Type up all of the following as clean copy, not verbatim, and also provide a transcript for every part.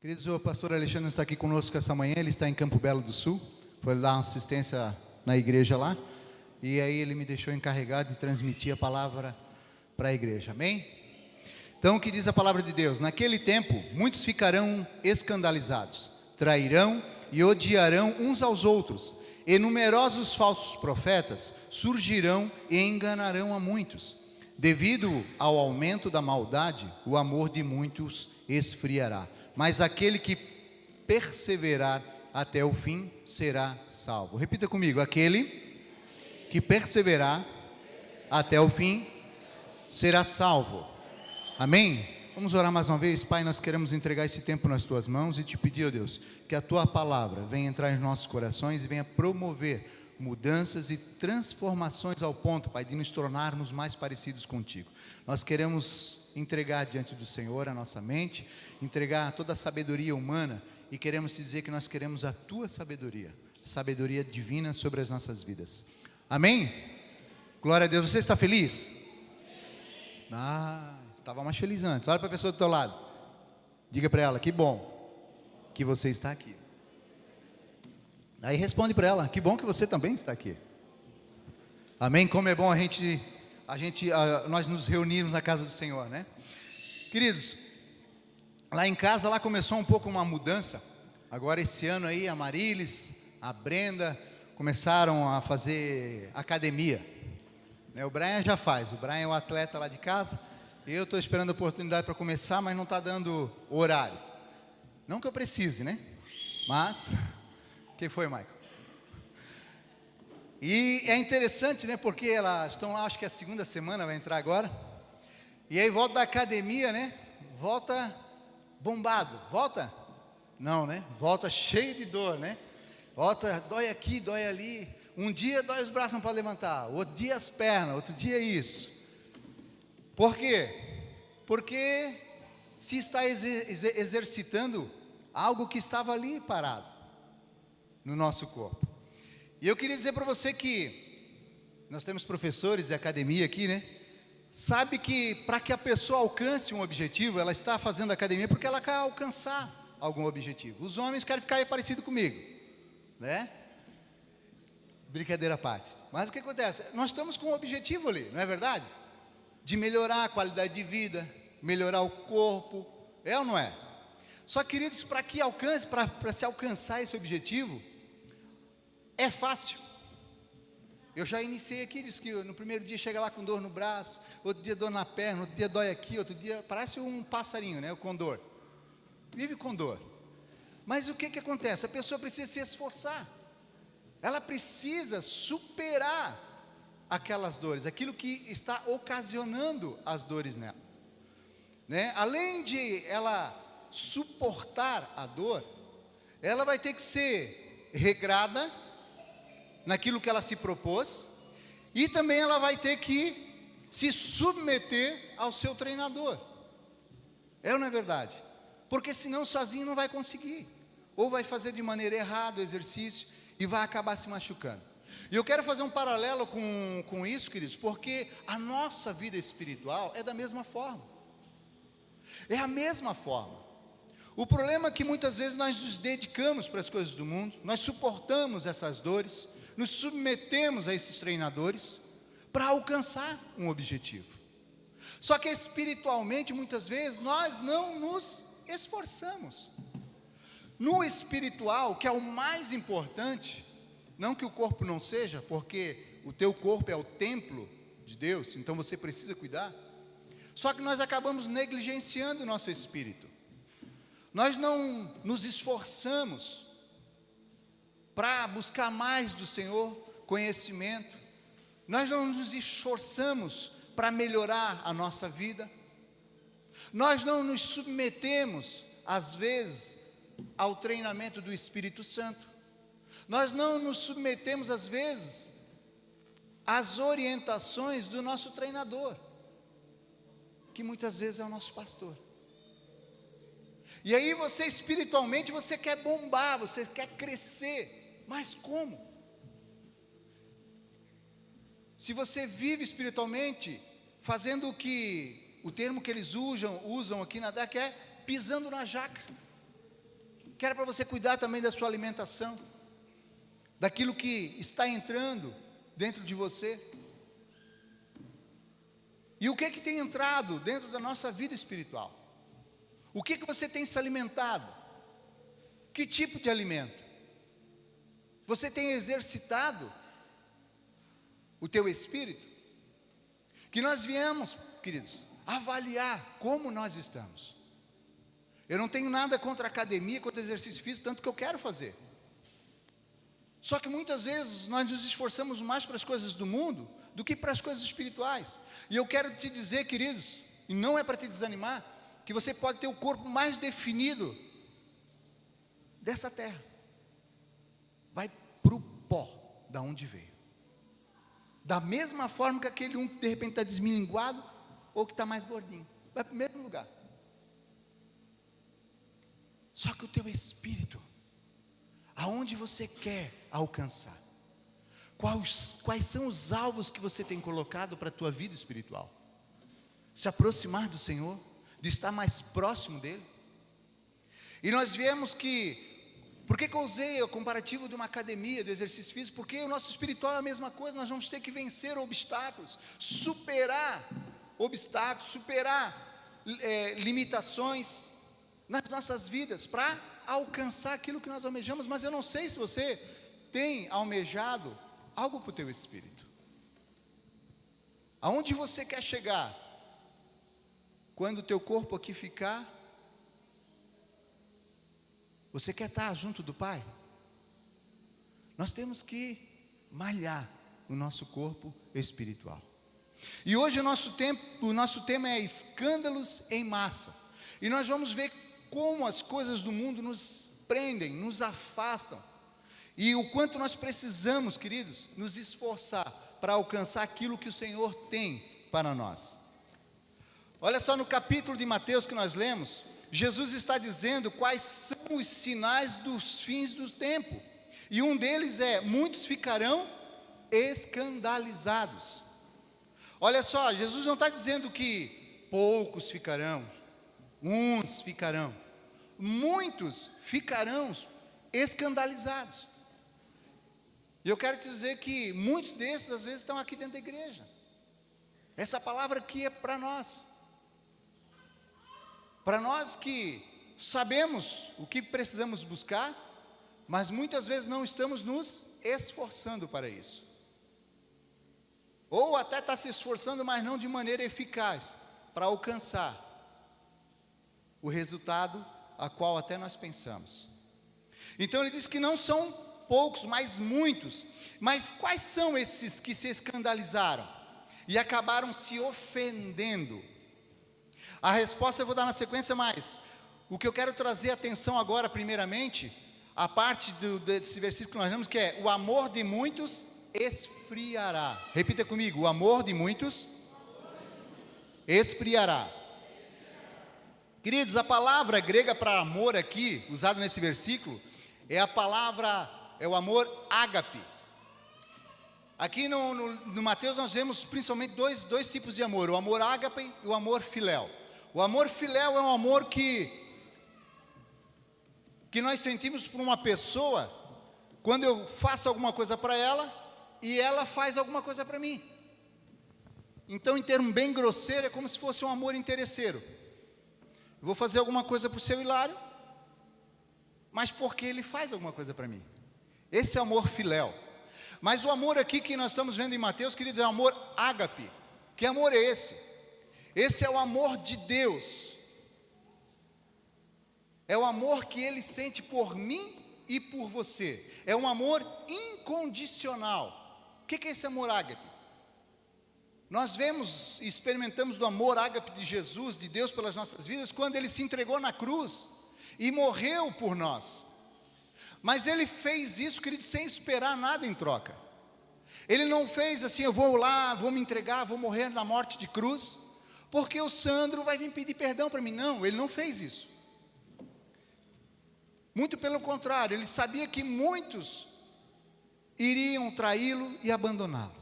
Queridos, o pastor Alexandre está aqui conosco essa manhã. Ele está em Campo Belo do Sul, foi dar uma assistência na igreja lá, e aí ele me deixou encarregado de transmitir a palavra para a igreja, amém? Então, o que diz a palavra de Deus? Naquele tempo, muitos ficarão escandalizados, trairão e odiarão uns aos outros, e numerosos falsos profetas surgirão e enganarão a muitos. Devido ao aumento da maldade, o amor de muitos esfriará, mas aquele que perseverar até o fim será salvo. Repita comigo: aquele que perseverar até o fim será salvo. Amém? Vamos orar mais uma vez. Pai, nós queremos entregar esse tempo nas tuas mãos e te pedir, ó Deus, que a tua palavra venha entrar em nossos corações e venha promover mudanças e transformações ao ponto, Pai, de nos tornarmos mais parecidos contigo. Nós queremos entregar diante do Senhor a nossa mente, entregar toda a sabedoria humana, e queremos te dizer que nós queremos a tua sabedoria, sabedoria divina sobre as nossas vidas. Amém? Glória a Deus. Você está feliz? Estava mais feliz antes. Olha para a pessoa do teu lado, diga para ela: que bom que você está aqui. Aí responde para ela: que bom que você também está aqui. Amém? Como é bom nós nos reunirmos na casa do Senhor, né? Queridos, lá em casa, lá começou um pouco uma mudança. Agora esse ano aí, a Marilis, a Brenda começaram a fazer academia, né? O Brian já faz, o Brian é o atleta lá de casa. Eu estou esperando a oportunidade para começar, mas não está dando horário. Não que eu precise, né? Mas... que foi, Michael? E é interessante, né? Porque elas estão lá, acho que a segunda semana vai entrar agora. E aí volta da academia, né? Volta bombado. Volta? Não, né? Volta cheio de dor, né? Volta, dói aqui, dói ali. Um dia dói os braços, não pode levantar. Outro dia as pernas, outro dia isso. Por quê? Porque se está exercitando algo que estava ali parado no nosso corpo. E eu queria dizer para você que nós temos professores de academia aqui, né? Sabe que para que a pessoa alcance um objetivo, ela está fazendo academia porque ela quer alcançar algum objetivo. Os homens querem ficar parecido comigo, né? Brincadeira à parte. Mas o que acontece? Nós estamos com um objetivo ali, não é verdade? De melhorar a qualidade de vida, melhorar o corpo, é ou não é? Só, queridos, para se alcançar esse objetivo, é fácil. Eu já iniciei aqui, disse que no primeiro dia chega lá com dor no braço, outro dia dor na perna, outro dia dói aqui, outro dia parece um passarinho, né? O condor, vive com dor. Mas o que acontece? A pessoa precisa se esforçar, ela precisa superar aquelas dores, aquilo que está ocasionando as dores nela, né? Além de ela suportar a dor, ela vai ter que ser regrada naquilo que ela se propôs, e também ela vai ter que se submeter ao seu treinador. É ou não é verdade? Porque senão sozinho não vai conseguir, ou vai fazer de maneira errada o exercício e vai acabar se machucando. E eu quero fazer um paralelo com isso, queridos, porque a nossa vida espiritual é da mesma forma. É a mesma forma. O problema é que muitas vezes nós nos dedicamos para as coisas do mundo, nós suportamos essas dores, nos submetemos a esses treinadores para alcançar um objetivo. Só que espiritualmente, muitas vezes, nós não nos esforçamos. No espiritual, que é o mais importante, não que o corpo não seja, porque o teu corpo é o templo de Deus, então você precisa cuidar. Só que nós acabamos negligenciando o nosso espírito. Nós não nos esforçamos para buscar mais do Senhor, conhecimento. Nós não nos esforçamos para melhorar a nossa vida. Nós não nos submetemos, às vezes, ao treinamento do Espírito Santo. Nós não nos submetemos, às vezes, às orientações do nosso treinador, que muitas vezes é o nosso pastor. E aí você espiritualmente, você quer bombar, você quer crescer, mas como? Se você vive espiritualmente, fazendo o termo que eles usam aqui na DAC é pisando na jaca. que era para você cuidar também da sua alimentação, daquilo que está entrando dentro de você. E o que tem entrado dentro da nossa vida espiritual? O que você tem se alimentado? Que tipo de alimento? Você tem exercitado o teu espírito? Que nós viemos, queridos, avaliar como nós estamos. Eu não tenho nada contra a academia, contra exercício físico, tanto que eu quero fazer. Só que muitas vezes nós nos esforçamos mais para as coisas do mundo do que para as coisas espirituais. E eu quero te dizer, queridos, e não é para te desanimar, que você pode ter o corpo mais definido dessa terra. Vai para o pó, da onde veio. Da mesma forma que aquele que de repente está desmilinguado, ou que está mais gordinho. Vai para o mesmo lugar. Só que o teu espírito, aonde você quer alcançar? Quais são os alvos que você tem colocado para a tua vida espiritual? Se aproximar do Senhor, de estar mais próximo dEle. E nós vemos por que eu usei o comparativo de uma academia, do exercício físico? Porque o nosso espiritual é a mesma coisa, nós vamos ter que vencer obstáculos, superar limitações nas nossas vidas, para alcançar aquilo que nós almejamos. Mas eu não sei se você tem almejado algo para o teu espírito. Aonde você quer chegar? Quando o teu corpo aqui ficar, você quer estar junto do Pai? Nós temos que malhar o nosso corpo espiritual. E hoje o nosso tema é escândalos em massa. E nós vamos ver como as coisas do mundo nos prendem, nos afastam. E o quanto nós precisamos, queridos, nos esforçar para alcançar aquilo que o Senhor tem para nós. Olha só no capítulo de Mateus que nós lemos, Jesus está dizendo quais são os sinais dos fins do tempo. E um deles é: muitos ficarão escandalizados. Olha só, Jesus não está dizendo que poucos ficarão, uns ficarão. Muitos ficarão escandalizados. E eu quero te dizer que muitos desses às vezes estão aqui dentro da igreja. Essa palavra aqui é para nós. Para nós que sabemos o que precisamos buscar, mas muitas vezes não estamos nos esforçando para isso. Ou até está se esforçando, mas não de maneira eficaz, para alcançar o resultado a qual até nós pensamos. Então ele diz que não são poucos, mas muitos. Mas quais são esses que se escandalizaram e acabaram se ofendendo? A resposta eu vou dar na sequência, mas o que eu quero trazer atenção agora, primeiramente, a parte desse versículo que nós lemos, que é: o amor de muitos esfriará. Repita comigo: o amor de muitos esfriará. Queridos, a palavra grega para amor aqui, usada nesse versículo, é o amor ágape. Aqui no Mateus nós vemos principalmente dois tipos de amor: o amor ágape e o amor filéu. O amor filéu é um amor que nós sentimos por uma pessoa, quando eu faço alguma coisa para ela, e ela faz alguma coisa para mim. Então, em termo bem grosseiro, é como se fosse um amor interesseiro. Eu vou fazer alguma coisa para o seu Hilário, mas porque ele faz alguma coisa para mim. Esse é o amor filéu. Mas o amor aqui que nós estamos vendo em Mateus, querido, é o amor ágape. Que amor é esse? Esse é o amor de Deus. É o amor que Ele sente por mim e por você. É um amor incondicional. O que é esse amor ágape? Nós vemos e experimentamos do amor ágape de Jesus, de Deus pelas nossas vidas, quando Ele se entregou na cruz e morreu por nós. Mas Ele fez isso, querido, sem esperar nada em troca. Ele não fez assim: eu vou lá, vou me entregar, vou morrer na morte de cruz, porque o Sandro vai vir pedir perdão para mim. Não, Ele não fez isso. Muito pelo contrário, Ele sabia que muitos iriam traí-lo e abandoná-lo.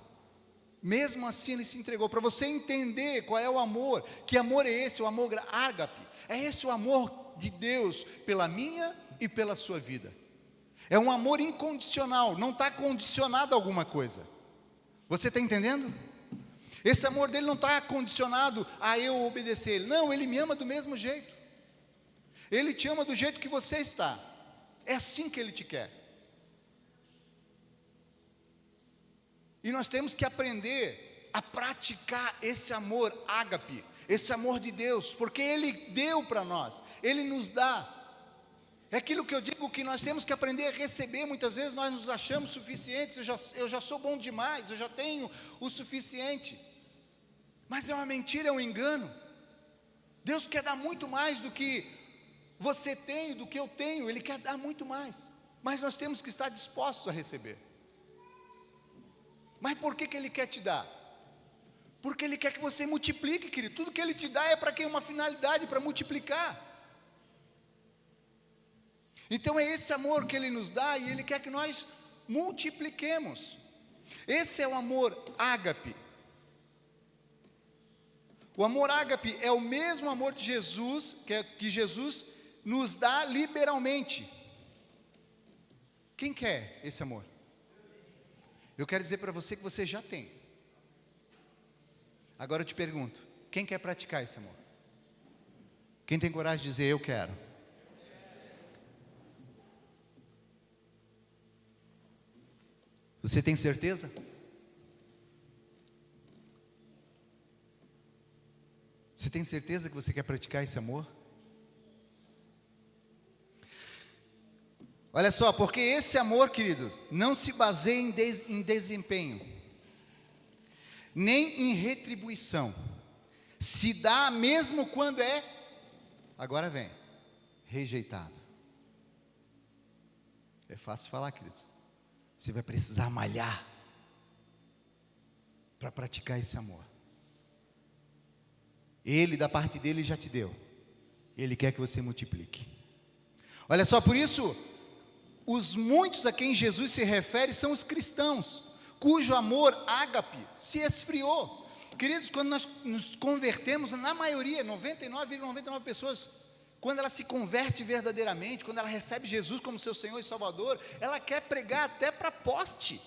Mesmo assim Ele se entregou. Para você entender qual é o amor, que amor é esse, o amor ágape, é esse o amor de Deus pela minha e pela sua vida. É um amor incondicional, não está condicionado a alguma coisa. Você está entendendo? Esse amor dele não está condicionado a eu obedecer ele. Não, ele me ama do mesmo jeito. Ele te ama do jeito que você está. É assim que ele te quer. E nós temos que aprender a praticar esse amor ágape, esse amor de Deus, porque ele deu para nós, ele nos dá. É aquilo que eu digo, que nós temos que aprender a receber. Muitas vezes nós nos achamos suficientes. Eu já sou bom demais, eu já tenho o suficiente. Mas é uma mentira, é um engano. Deus quer dar muito mais do que você tem, do que eu tenho. Ele quer dar muito mais, mas nós temos que estar dispostos a receber. Mas por que Ele quer te dar? Porque Ele quer que você multiplique, querido. Tudo que Ele te dá é para que uma finalidade, para multiplicar. Então é esse amor que Ele nos dá, e Ele quer que nós multipliquemos. Esse é o amor ágape. O amor ágape é o mesmo amor de Jesus, que Jesus nos dá liberalmente. Quem quer esse amor? Eu quero dizer para você que você já tem. Agora eu te pergunto, quem quer praticar esse amor? Quem tem coragem de dizer eu quero? Você tem certeza? Você tem certeza que você quer praticar esse amor? Olha só, porque esse amor, querido, não se baseia em desempenho, nem em retribuição. Se dá mesmo quando é, agora vem, rejeitado. É fácil falar, querido. Você vai precisar malhar para praticar esse amor. Ele, da parte dele, já te deu. Ele quer que você multiplique. Olha só, por isso, os muitos a quem Jesus se refere são os cristãos, cujo amor ágape se esfriou. Queridos, quando nós nos convertemos, na maioria, 99,99 pessoas, quando ela se converte verdadeiramente, quando ela recebe Jesus como seu Senhor e Salvador, ela quer pregar até para poste.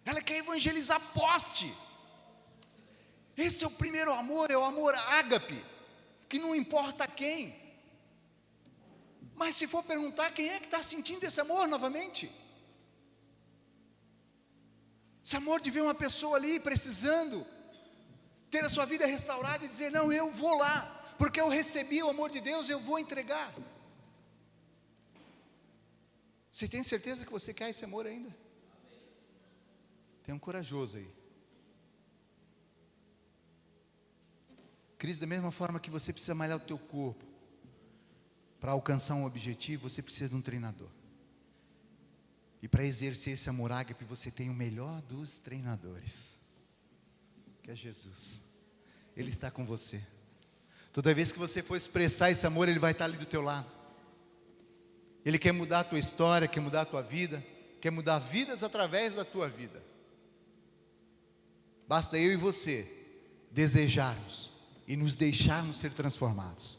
Ela quer evangelizar poste. Esse é o primeiro amor, é o amor ágape, que não importa quem. Mas se for perguntar, quem é que está sentindo esse amor novamente? Esse amor de ver uma pessoa ali precisando ter a sua vida restaurada e dizer, não, eu vou lá, porque eu recebi o amor de Deus, eu vou entregar. Você tem certeza que você quer esse amor ainda? Tem um corajoso aí. Cris, da mesma forma que você precisa malhar o teu corpo para alcançar um objetivo, você precisa de um treinador. E para exercer esse amor ágape, você tem o melhor dos treinadores, que é Jesus. Ele está com você. Toda vez que você for expressar esse amor, Ele vai estar ali do teu lado. Ele quer mudar a tua história, quer mudar a tua vida, quer mudar vidas através da tua vida. Basta eu e você desejarmos e nos deixarmos ser transformados.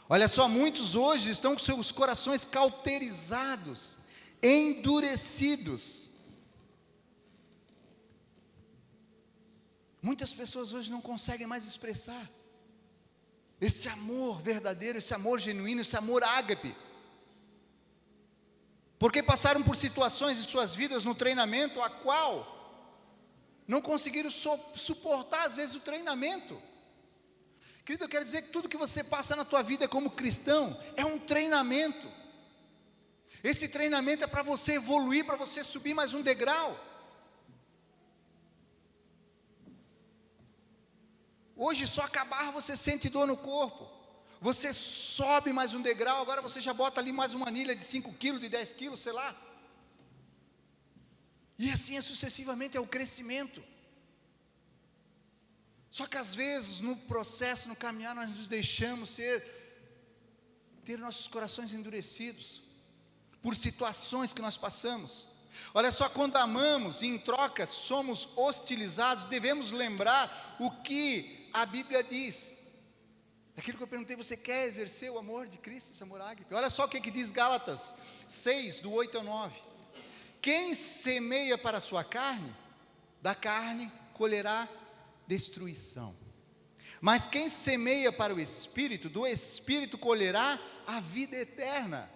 Olha só, muitos hoje estão com seus corações cauterizados, endurecidos. Muitas pessoas hoje não conseguem mais expressar esse amor verdadeiro, esse amor genuíno, esse amor ágape, porque passaram por situações em suas vidas no treinamento, a qual não conseguiram suportar às vezes o treinamento. Querido, eu quero dizer que tudo que você passa na tua vida como cristão é um treinamento. Esse treinamento é para você evoluir, para você subir mais um degrau. Hoje só acabar você sente dor no corpo. Você sobe mais um degrau, agora você já bota ali mais uma anilha de 5 quilos, de 10 quilos, sei lá. E assim sucessivamente é o crescimento. Só que às vezes no processo, no caminhar, nós nos deixamos ter nossos corações endurecidos por situações que nós passamos. Olha só, quando amamos e em troca somos hostilizados, devemos lembrar o que a Bíblia diz. Aquilo que eu perguntei, você quer exercer o amor de Cristo, esse amor ágape? Olha só o que diz Gálatas 6, do 8 ao 9. Quem semeia para a sua carne, da carne colherá destruição. Mas quem semeia para o Espírito, do Espírito colherá a vida eterna.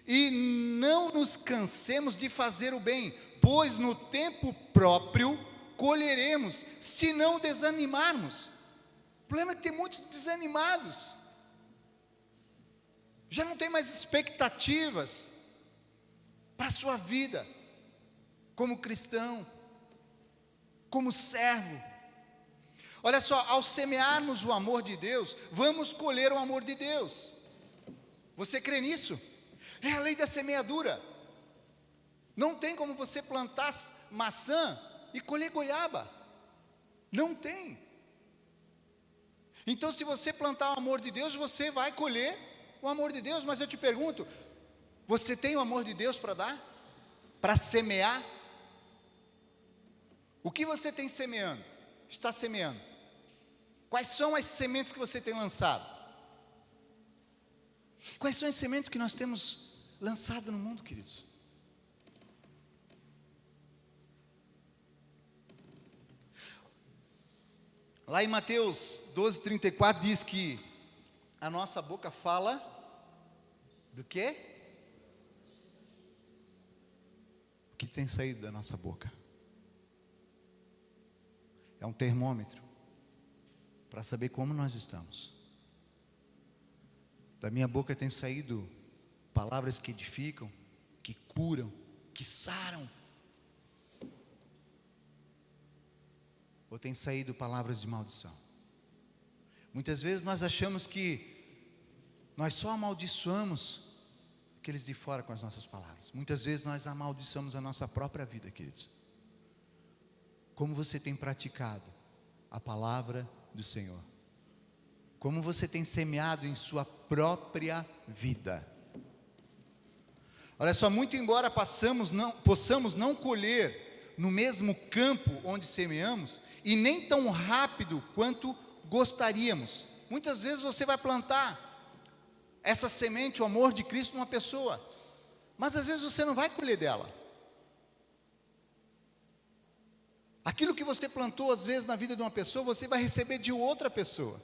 E não nos cansemos de fazer o bem, pois no tempo próprio colheremos, se não desanimarmos. O problema é que tem muitos desanimados, já não tem mais expectativas para a sua vida, como cristão, como servo. Olha só, ao semearmos o amor de Deus, vamos colher o amor de Deus. Você crê nisso? É a lei da semeadura. Não tem como você plantar maçã e colher goiaba. Não tem. Então, se você plantar o amor de Deus, você vai colher o amor de Deus. Mas eu te pergunto, você tem o amor de Deus para dar? Para semear? O que você tem semeando? Está semeando? Quais são as sementes que você tem lançado? Quais são as sementes que nós temos lançado no mundo, queridos? Lá em Mateus 12:34 diz que a nossa boca fala do quê? O que tem saído da nossa boca? É um termômetro para saber como nós estamos. Da minha boca tem saído palavras que edificam, que curam, que saram. Ou tem saído palavras de maldição? Muitas vezes nós achamos que nós só amaldiçoamos aqueles de fora com as nossas palavras. Muitas vezes nós amaldiçoamos a nossa própria vida, queridos. Como você tem praticado a palavra do Senhor? Como você tem semeado em sua própria vida? Olha só, muito embora possamos não colher no mesmo campo onde semeamos, e nem tão rápido quanto gostaríamos. Muitas vezes você vai plantar essa semente, o amor de Cristo, numa pessoa, mas às vezes você não vai colher dela. Aquilo que você plantou às vezes na vida de uma pessoa, você vai receber de outra pessoa.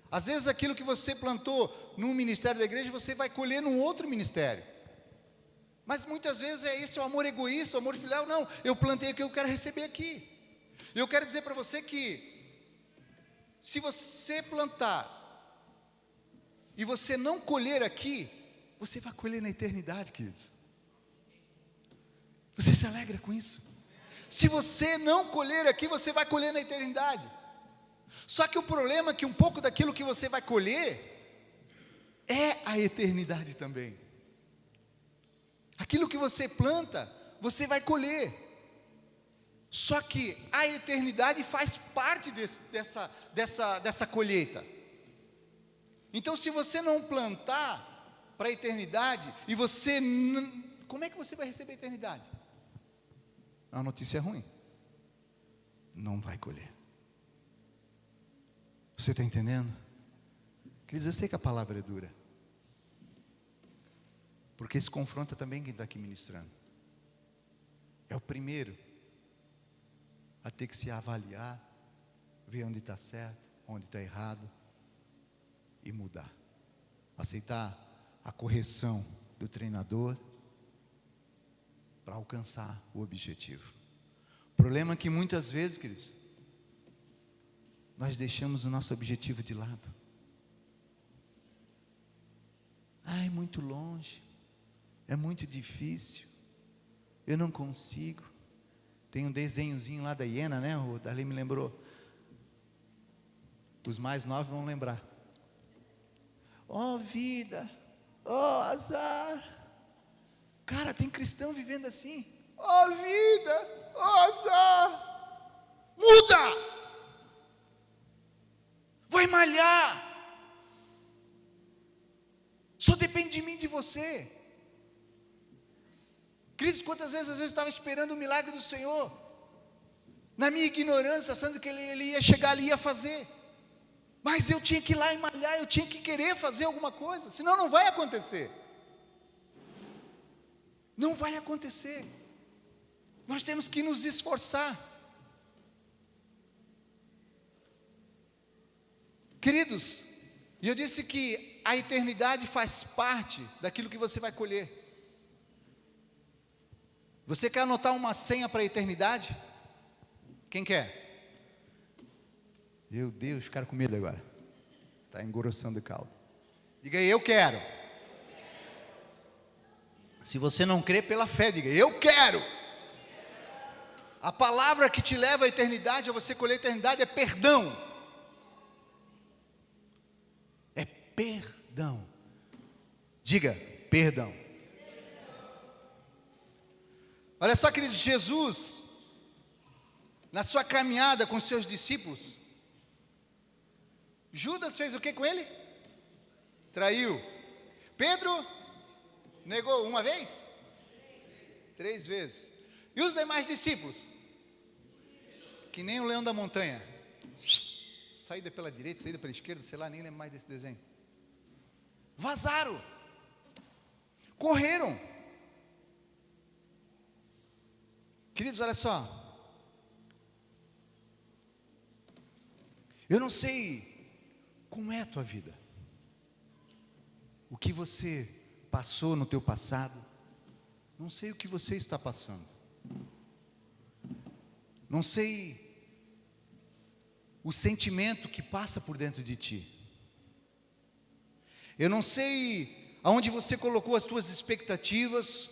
Às vezes aquilo que você plantou num ministério da igreja, você vai colher num outro ministério. Mas muitas vezes esse é o amor egoísta, o amor filial. Não, eu plantei aqui, eu quero receber aqui. Eu quero dizer para você que, se você plantar e você não colher aqui, você vai colher na eternidade, queridos. Você se alegra com isso? Se você não colher aqui, você vai colher na eternidade. Só que o problema é que um pouco daquilo que você vai colher é a eternidade também. Aquilo que você planta, você vai colher. Só que a eternidade faz parte dessa colheita. Então, se você não plantar para a eternidade, e você, como é que você vai receber a eternidade? É uma notícia ruim. Não vai colher. Você está entendendo? Queridos, eu sei que a palavra é dura, porque isso confronta também quem está aqui ministrando. É o primeiro a ter que se avaliar, ver onde está certo, onde está errado, e mudar. Aceitar a correção do treinador para alcançar o objetivo. O problema é que muitas vezes, queridos, nós deixamos o nosso objetivo de lado. É muito longe, é muito difícil, eu não consigo. Tem um desenhozinho lá da hiena, né? O Darley me lembrou. Os mais novos vão lembrar. Ó vida, ó azar. Cara, tem cristão vivendo assim. Ó vida, ó azar. Muda! Vai malhar. Só depende de mim e de você. Queridos, quantas vezes às vezes estava esperando o milagre do Senhor, na minha ignorância, achando que ele ia chegar ali e ia fazer. Mas eu tinha que ir lá e malhar, eu tinha que querer fazer alguma coisa, senão não vai acontecer. Não vai acontecer. Nós temos que nos esforçar. Queridos, e eu disse que a eternidade faz parte daquilo que você vai colher. Você quer anotar uma senha para a eternidade? Quem quer? Meu Deus, ficaram com medo agora. Está engrossando o caldo. Diga aí, eu quero. Se você não crê, pela fé, diga, eu quero. A palavra que te leva à eternidade, a você colher a eternidade, é perdão. É perdão. Diga, perdão. Olha só, queridos, Jesus, na sua caminhada com seus discípulos, Judas fez o que com ele? Traiu. Pedro negou uma vez? 3 vezes. E os demais discípulos? Que nem o leão da montanha. Saída pela direita, saída pela esquerda, sei lá, nem lembro mais desse desenho. Vazaram. Correram. Queridos, olha só. Eu não sei como é a tua vida. O que você passou no teu passado. Não sei o que você está passando. Não sei o sentimento que passa por dentro de ti. Eu não sei aonde você colocou as tuas expectativas,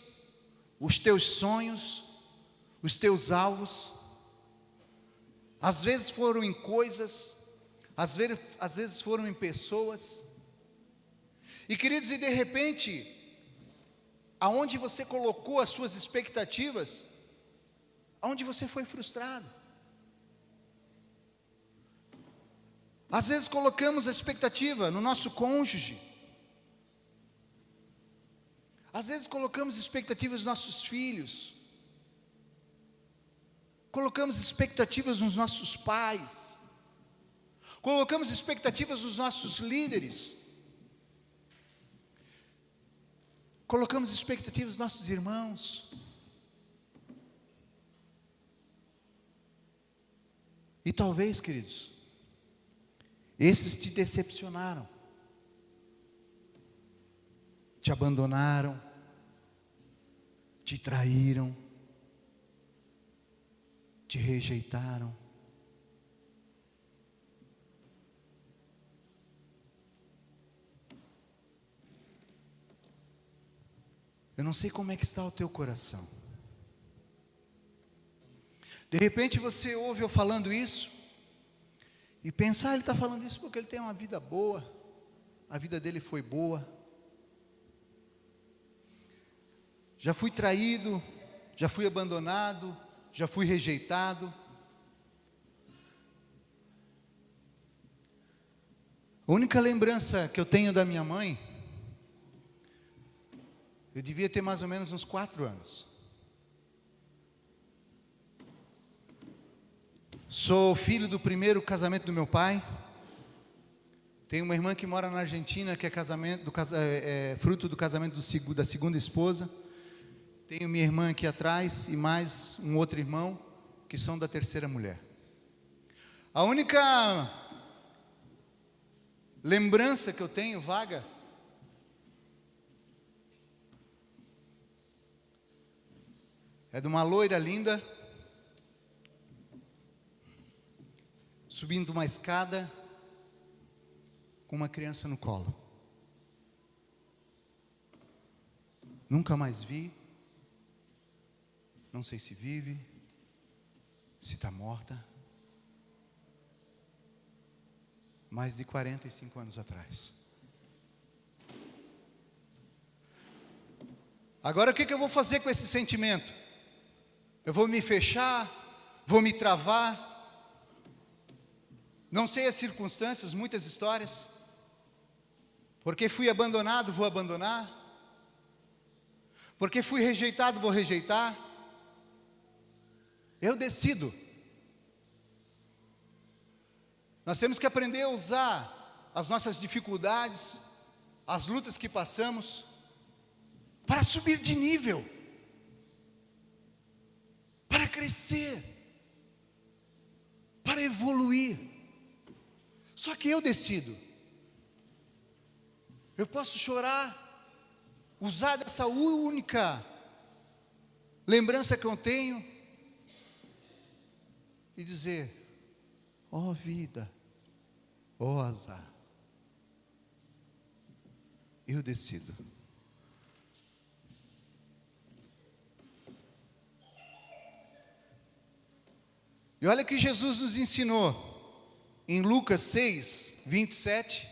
os teus sonhos, os teus alvos. Às vezes foram em coisas, às vezes foram em pessoas. E queridos, e de repente, aonde você colocou as suas expectativas, aonde você foi frustrado. Às vezes colocamos a expectativa no nosso cônjuge. Às vezes colocamos expectativas nos nossos filhos. Colocamos expectativas nos nossos pais. Colocamos expectativas nos nossos líderes. Colocamos expectativas nos nossos irmãos. E talvez, queridos, esses te decepcionaram, te abandonaram, te traíram, te rejeitaram. Eu não sei como é que está o teu coração. De repente você ouve eu falando isso e pensa, ele está falando isso porque ele tem uma vida boa, a vida dele foi boa. Já fui traído, já fui abandonado, já fui rejeitado. A única lembrança que eu tenho da minha mãe, eu devia ter mais ou menos uns 4 anos. Sou filho do primeiro casamento do meu pai. Tenho uma irmã que mora na Argentina, que é fruto do casamento da segunda esposa. Tenho minha irmã aqui atrás e mais um outro irmão, que são da terceira mulher. A única lembrança que eu tenho vaga é de uma loira linda, subindo uma escada, com uma criança no colo. Nunca mais vi, não sei se vive, se está morta. Mais de 45 anos atrás. Agora o que eu vou fazer com esse sentimento? Eu vou me fechar? Vou me travar? Não sei as circunstâncias, muitas histórias. Porque fui abandonado, vou abandonar. Porque fui rejeitado, vou rejeitar. Eu decido. Nós temos que aprender a usar as nossas dificuldades, as lutas que passamos, para subir de nível, para crescer, para evoluir. Só que eu decido. Eu posso chorar, usar dessa única lembrança que eu tenho e dizer: ó vida, ó azar. Eu decido. E olha que Jesus nos ensinou em Lucas 6, 27,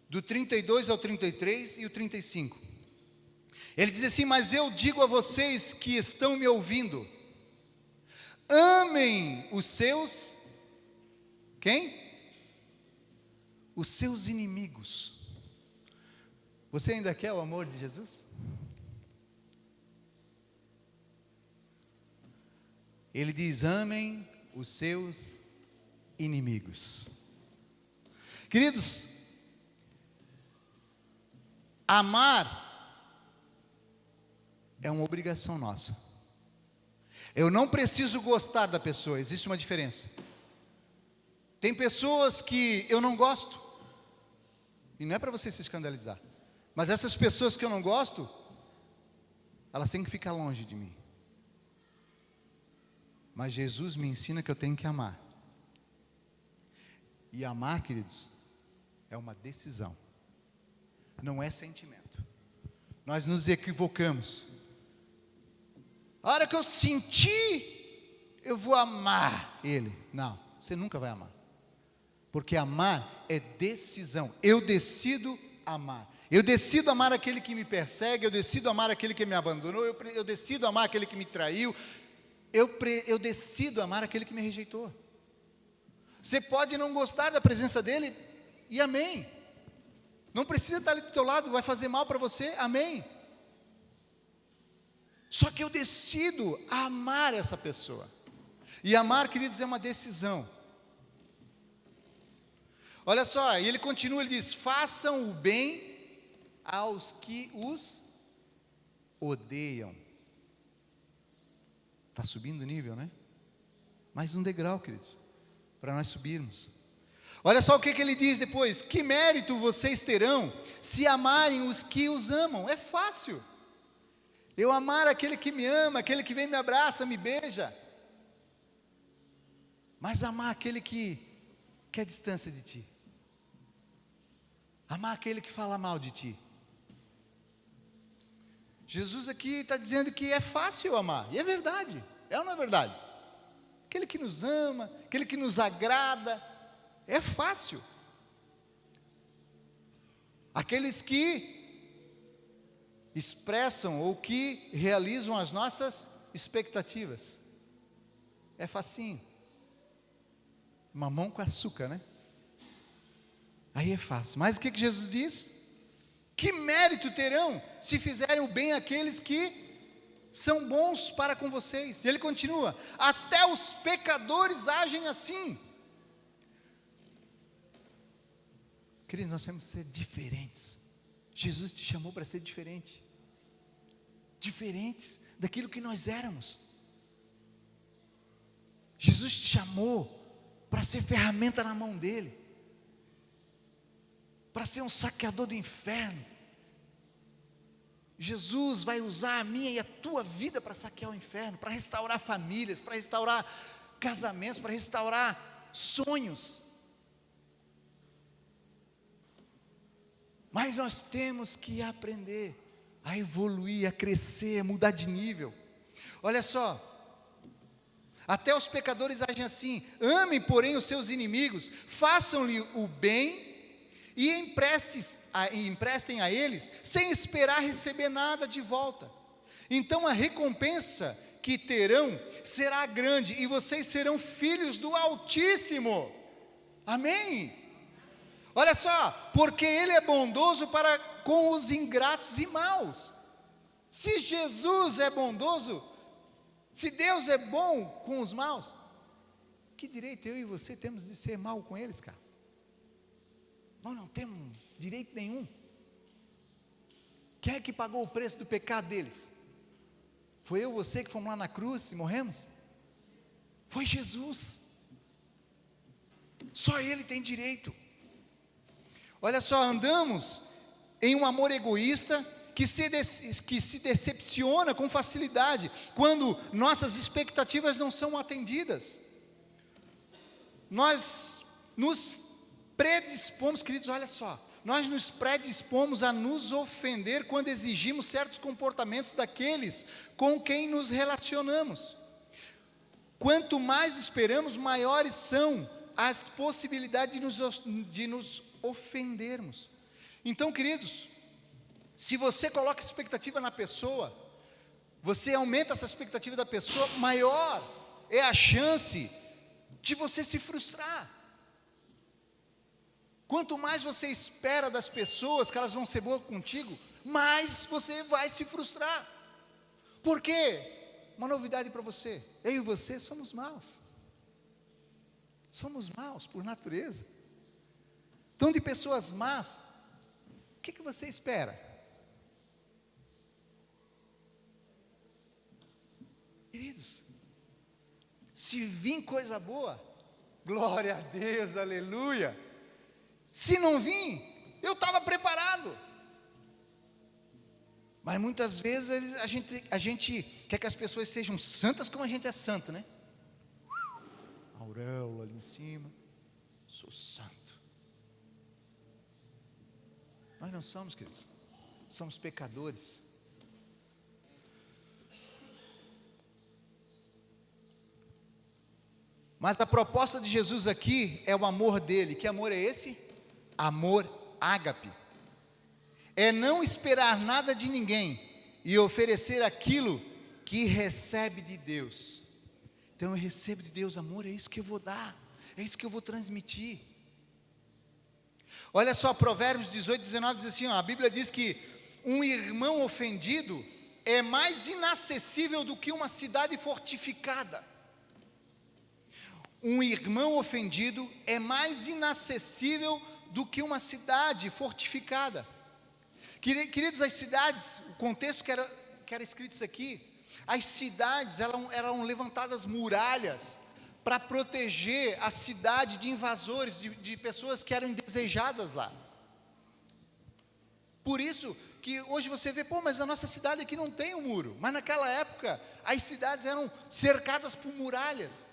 do 32 ao 33 e o 35. Ele diz assim: mas eu digo a vocês que estão me ouvindo, amem os seus, quem? Os seus inimigos. Você ainda quer o amor de Jesus? Ele diz: amem os seus inimigos. Queridos, amar é uma obrigação nossa. Eu não preciso gostar da pessoa, existe uma diferença. Tem pessoas que eu não gosto, e não é para você se escandalizar, mas essas pessoas que eu não gosto, elas têm que ficar longe de mim. Mas Jesus me ensina que eu tenho que amar. E amar, queridos, é uma decisão, não é sentimento. Nós nos equivocamos. A hora que eu sentir, eu vou amar ele. Não, você nunca vai amar. Porque amar é decisão. Eu decido amar. Eu decido amar aquele que me persegue, eu decido amar aquele que me abandonou, eu decido amar aquele que me traiu, eu decido amar aquele que me rejeitou. Você pode não gostar da presença dele, e amém. Não precisa estar ali do teu lado, vai fazer mal para você, amém. Só que eu decido amar essa pessoa. E amar, queridos, é uma decisão. Olha só, e ele continua, ele diz: façam o bem aos que os odeiam. Está subindo o nível, né? Mais um degrau, queridos, para nós subirmos. Olha só o que ele diz depois: que mérito vocês terão se amarem os que os amam? É fácil. Eu amar aquele que me ama, aquele que vem me abraça, me beija. Mas amar aquele que quer distância de ti. Amar aquele que fala mal de ti. Jesus aqui está dizendo que é fácil amar, e é verdade, é ou não é verdade? Aquele que nos ama, aquele que nos agrada, é fácil. Aqueles que expressam ou que realizam as nossas expectativas, é facinho. Mamão com açúcar, né? Aí é fácil. Mas o que Jesus diz? Que mérito terão se fizerem o bem àqueles que são bons para com vocês? E ele continua: até os pecadores agem assim. Queridos, nós temos que ser diferentes. Jesus te chamou para ser diferente. Diferentes daquilo que nós éramos. Jesus te chamou para ser ferramenta na mão dele, para ser um saqueador do inferno. Jesus vai usar a minha e a tua vida para saquear o inferno, para restaurar famílias, para restaurar casamentos, para restaurar sonhos. Mas nós temos que aprender a evoluir, a crescer, a mudar de nível. Olha só, até os pecadores agem assim: amem, porém, os seus inimigos, façam-lhe o bem e emprestem a eles, sem esperar receber nada de volta. Então a recompensa que terão será grande, e vocês serão filhos do Altíssimo. Amém? Olha só, porque Ele é bondoso para com os ingratos e maus. Se Jesus é bondoso, se Deus é bom com os maus, Que direito eu e você temos de ser mal com eles, cara? Nós não temos direito nenhum. Quem é que pagou o preço do pecado deles? Foi eu e você que fomos lá na cruz e morremos? Foi Jesus. Só Ele tem direito. Olha só, andamos em um amor egoísta que se decepciona com facilidade quando nossas expectativas não são atendidas. Nós nos predispomos, queridos, olha só, nós nos predispomos a nos ofender quando exigimos certos comportamentos daqueles com quem nos relacionamos. Quanto mais esperamos, maiores são as possibilidades de nos ofendermos. Então, queridos, se você coloca expectativa na pessoa, você aumenta essa expectativa da pessoa, maior é a chance de você se frustrar. Quanto mais você espera das pessoas que elas vão ser boas contigo, mais você vai se frustrar. Por quê? Uma novidade para você: eu e você somos maus. Somos maus por natureza. Então, de pessoas más, o que você espera? Queridos, se vir coisa boa, glória a Deus, aleluia. Se não vir, eu estava preparado. Mas muitas vezes a gente quer que as pessoas sejam santas como a gente é santo, né? Auréola ali em cima, sou santo. Nós não somos, queridos, somos pecadores. Mas a proposta de Jesus aqui é o amor dele. Que amor é esse? Amor ágape. É não esperar nada de ninguém e oferecer aquilo que recebe de Deus. Então eu recebo de Deus amor, é isso que eu vou dar, é isso que eu vou transmitir. Olha só, Provérbios 18, 19 diz assim, ó, a Bíblia diz que um irmão ofendido é mais inacessível do que uma cidade fortificada. Um irmão ofendido é mais inacessível do que uma cidade fortificada. Queridos, as cidades, o contexto que era escrito isso aqui, as cidades eram levantadas muralhas para proteger a cidade de invasores, de pessoas que eram indesejadas lá. Por isso que hoje você vê, mas a nossa cidade aqui não tem um muro. Mas naquela época, as cidades eram cercadas por muralhas.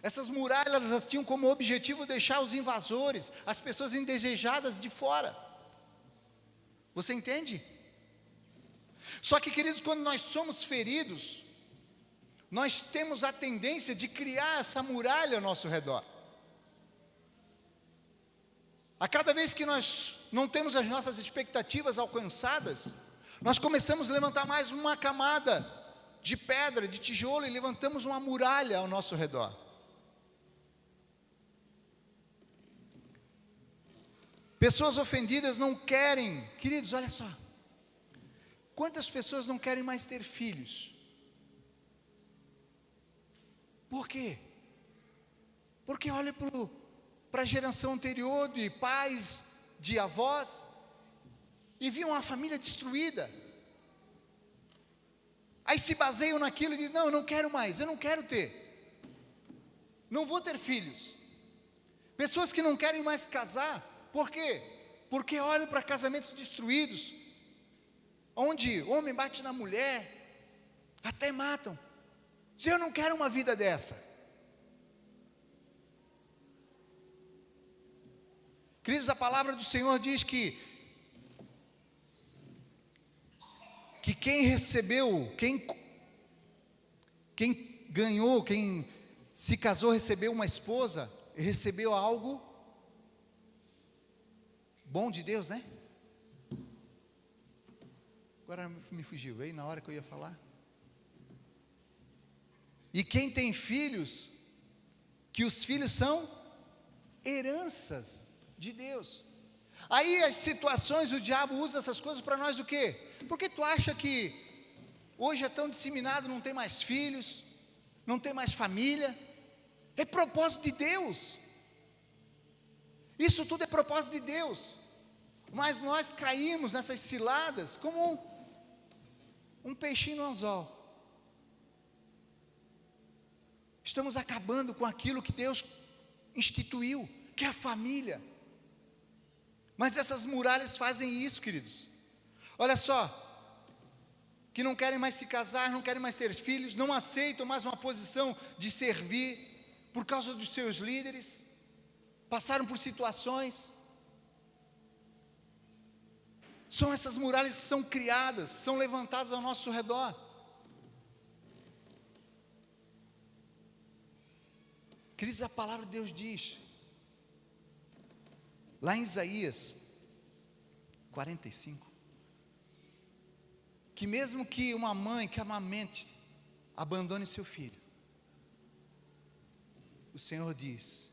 Essas muralhas, elas tinham como objetivo deixar os invasores, as pessoas indesejadas de fora. Você entende? Só que, queridos, quando nós somos feridos, nós temos a tendência de criar essa muralha ao nosso redor. A cada vez que nós não temos as nossas expectativas alcançadas, nós começamos a levantar mais uma camada de pedra, de tijolo, e levantamos uma muralha ao nosso redor. Pessoas ofendidas não querem, queridos, olha só, quantas pessoas não querem mais ter filhos? Por quê? Porque olha para a geração anterior de pais, de avós, e viam uma família destruída. Aí se baseiam naquilo e dizem, não, eu não quero mais, eu não quero ter, não vou ter filhos. Pessoas que não querem mais casar, por quê? Porque olham para casamentos destruídos, onde o homem bate na mulher, até matam. Se eu não quero uma vida dessa. Queridos, a palavra do Senhor diz que quem recebeu, quem ganhou, quem se casou, recebeu uma esposa, recebeu algo bom de Deus, né? Agora me fugiu, veio na hora que eu ia falar. E quem tem filhos, que os filhos são heranças de Deus. Aí as situações, o diabo usa essas coisas para nós o quê? Porque tu acha que hoje é tão disseminado, não tem mais filhos, não tem mais família, É propósito de Deus. Isso tudo é propósito de Deus. Mas nós caímos nessas ciladas como um peixinho no anzol. Estamos acabando com aquilo que Deus instituiu, que é a família. Mas essas muralhas fazem isso, queridos. Olha só, que não querem mais se casar, não querem mais ter filhos, não aceitam mais uma posição de servir por causa dos seus líderes, passaram por situações. São essas muralhas que são criadas, são levantadas ao nosso redor. Queridos, a palavra de Deus diz, lá em Isaías 45, que mesmo que uma mãe que amamente abandone seu filho, o Senhor diz: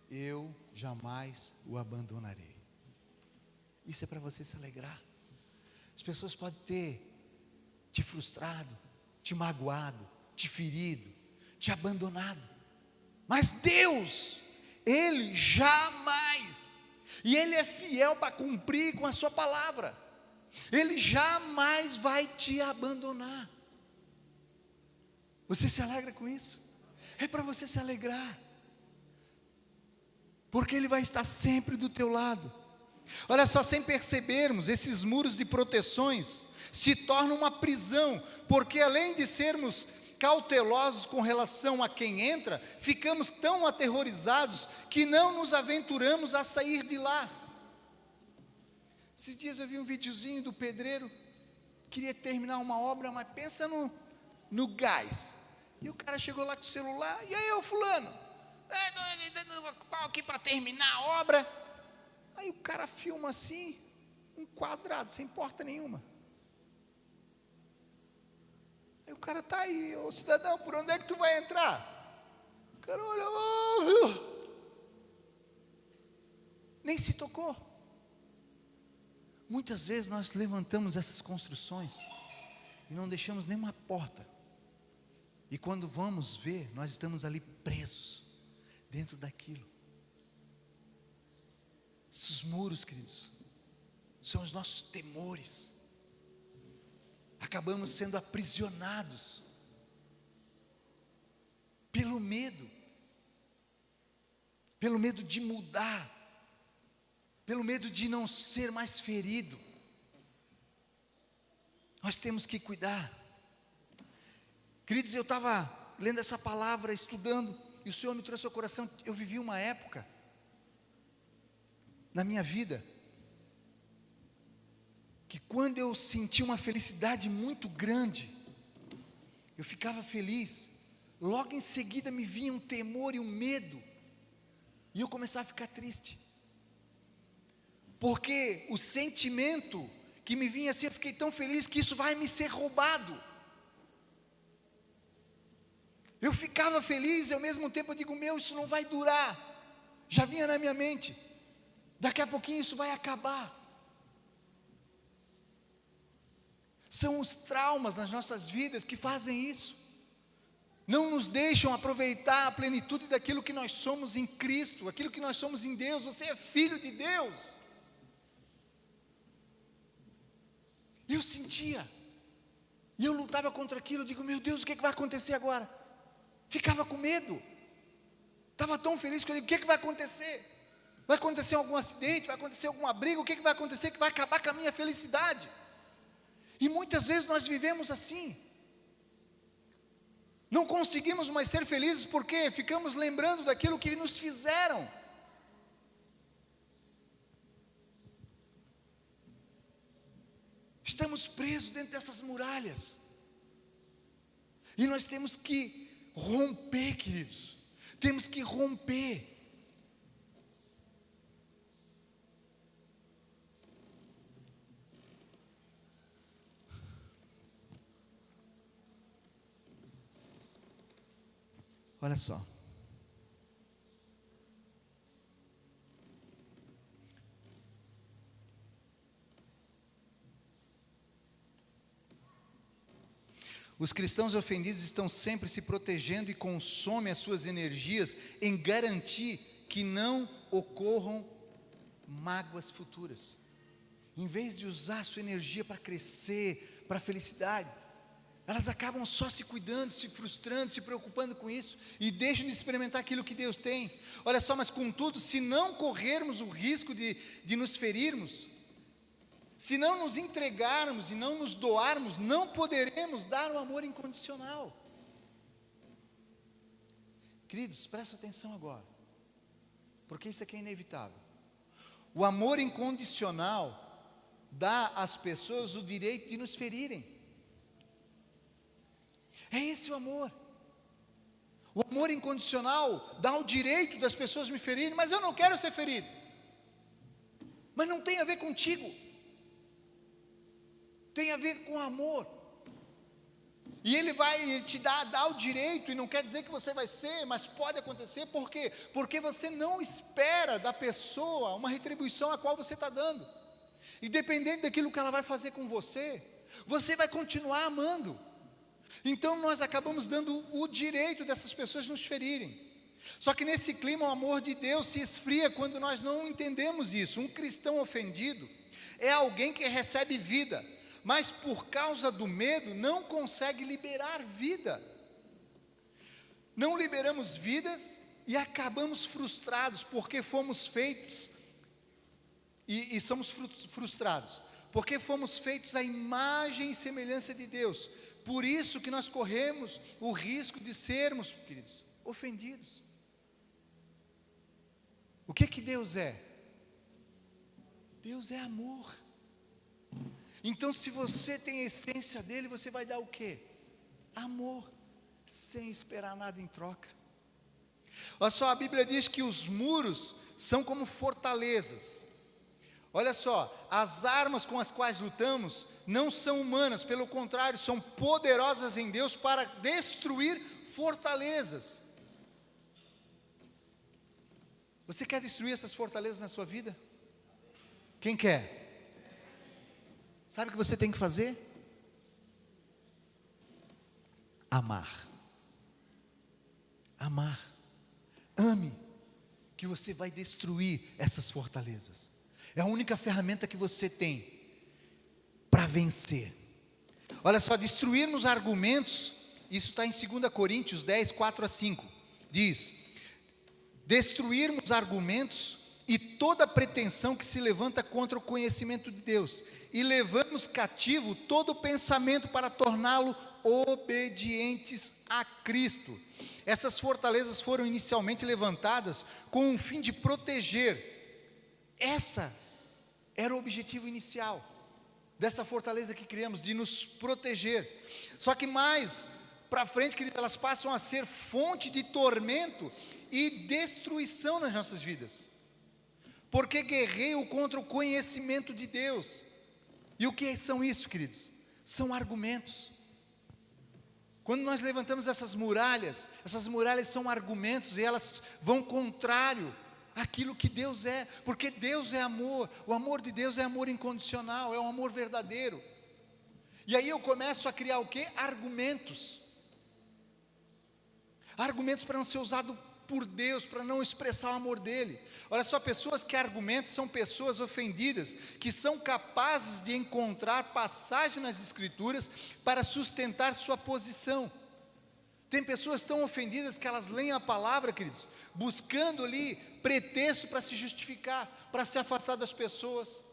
eu jamais o abandonarei. Isso é para você se alegrar. As pessoas podem ter te frustrado, te magoado, te ferido, te abandonado, mas Deus, Ele jamais, e Ele é fiel para cumprir com a sua palavra, Ele jamais vai te abandonar. Você se alegra com isso? É para você se alegrar, porque Ele vai estar sempre do teu lado. Olha só, sem percebermos, esses muros de proteções se tornam uma prisão, porque além de sermos cautelosos com relação a quem entra, ficamos tão aterrorizados que não nos aventuramos a sair de lá. Esses dias eu vi um videozinho do pedreiro, queria terminar uma obra, mas pensa no gás, e o cara chegou lá com o celular: e aí, ô fulano, dando pau aqui para terminar a obra. Aí o cara filma assim, um quadrado, sem porta nenhuma. Aí o cara está aí: ô cidadão, por onde é que tu vai entrar? O cara olha, nem se tocou. Muitas vezes nós levantamos essas construções e não deixamos nenhuma porta, e quando vamos ver, nós estamos ali presos dentro daquilo. Esses muros, queridos, são os nossos temores. Acabamos sendo aprisionados pelo medo de mudar, pelo medo de não ser mais ferido. Nós temos que cuidar. Queridos, eu estava lendo essa palavra, estudando, e o Senhor me trouxe ao coração. Eu vivi uma época na minha vida, que quando eu senti uma felicidade muito grande, eu ficava feliz, logo em seguida me vinha um temor e um medo, e eu começava a ficar triste, porque o sentimento que me vinha assim, eu fiquei tão feliz que isso vai me ser roubado. Eu ficava feliz e ao mesmo tempo eu digo: meu, isso não vai durar. Já vinha na minha mente: daqui a pouquinho isso vai acabar. São os traumas nas nossas vidas que fazem isso. Não nos deixam aproveitar a plenitude daquilo que nós somos em Cristo, aquilo que nós somos em Deus. Você é filho de Deus. Eu sentia, e eu lutava contra aquilo. Eu digo: meu Deus, o que vai acontecer agora? Ficava com medo. Estava tão feliz que eu digo: o que vai acontecer? Vai acontecer algum acidente? Vai acontecer alguma briga? O que vai acontecer que vai acabar com a minha felicidade? E muitas vezes nós vivemos assim. Não conseguimos mais ser felizes porque ficamos lembrando daquilo que nos fizeram. Estamos presos dentro dessas muralhas. E nós temos que romper, queridos. Temos que romper. Olha só. Os cristãos ofendidos estão sempre se protegendo e consomem as suas energias em garantir que não ocorram mágoas futuras. Em vez de usar a sua energia para crescer, para a felicidade, elas acabam só se cuidando, se frustrando, se preocupando com isso, e deixam de experimentar aquilo que Deus tem. Olha só, mas contudo, se não corrermos o risco de nos ferirmos, se não nos entregarmos e não nos doarmos, não poderemos dar o amor incondicional. Queridos, presta atenção agora, porque isso aqui é inevitável. O amor incondicional dá às pessoas o direito de nos ferirem. É esse o amor. O amor incondicional dá o direito das pessoas me ferirem, mas eu não quero ser ferido. Mas não tem a ver contigo. Tem a ver com amor. E ele vai te dar o direito, e não quer dizer que você vai ser, mas pode acontecer, por quê? Porque você não espera da pessoa uma retribuição a qual você está dando. E dependendo daquilo que ela vai fazer com você, você vai continuar amando. Então nós acabamos dando o direito dessas pessoas nos ferirem. Só que nesse clima o amor de Deus se esfria quando nós não entendemos isso. Um cristão ofendido é alguém que recebe vida, mas por causa do medo não consegue liberar vida. Não liberamos vidas e acabamos frustrados, porque fomos feitos, e somos frustrados, porque fomos feitos à imagem e semelhança de Deus. Por isso que nós corremos o risco de sermos, queridos, ofendidos. O que Deus é? Deus é amor. Então, se você tem a essência dele, você vai dar o quê? Amor, sem esperar nada em troca. Olha só, a Bíblia diz que os muros são como fortalezas. Olha só, as armas com as quais lutamos não são humanas, pelo contrário, são poderosas em Deus para destruir fortalezas. Você quer destruir essas fortalezas na sua vida? Quem quer? Sabe o que você tem que fazer? Amar. Amar. Ame, que você vai destruir essas fortalezas. É a única ferramenta que você tem para vencer. Olha só, destruirmos argumentos, isso está em 2 Coríntios 10, 4 a 5. Diz: destruirmos argumentos e toda pretensão que se levanta contra o conhecimento de Deus, e levamos cativo todo pensamento para torná-lo obedientes a Cristo. Essas fortalezas foram inicialmente levantadas com o fim de proteger. Essa era o objetivo inicial dessa fortaleza que criamos, de nos proteger. Só que mais para frente, querido, elas passam a ser fonte de tormento e destruição nas nossas vidas, porque guerreio contra o conhecimento de Deus. E o que são isso, queridos? São argumentos. Quando nós levantamos essas muralhas são argumentos, e elas vão contrário àquilo que Deus é, porque Deus é amor. O amor de Deus é amor incondicional, é um amor verdadeiro. E aí eu começo a criar o quê? Argumentos para não ser usado por Deus, para não expressar o amor dele. Olha só, pessoas que argumentam são pessoas ofendidas, que são capazes de encontrar passagem nas Escrituras para sustentar sua posição. Tem pessoas tão ofendidas que elas leem a palavra, queridos, buscando ali pretexto para se justificar, para se afastar das pessoas.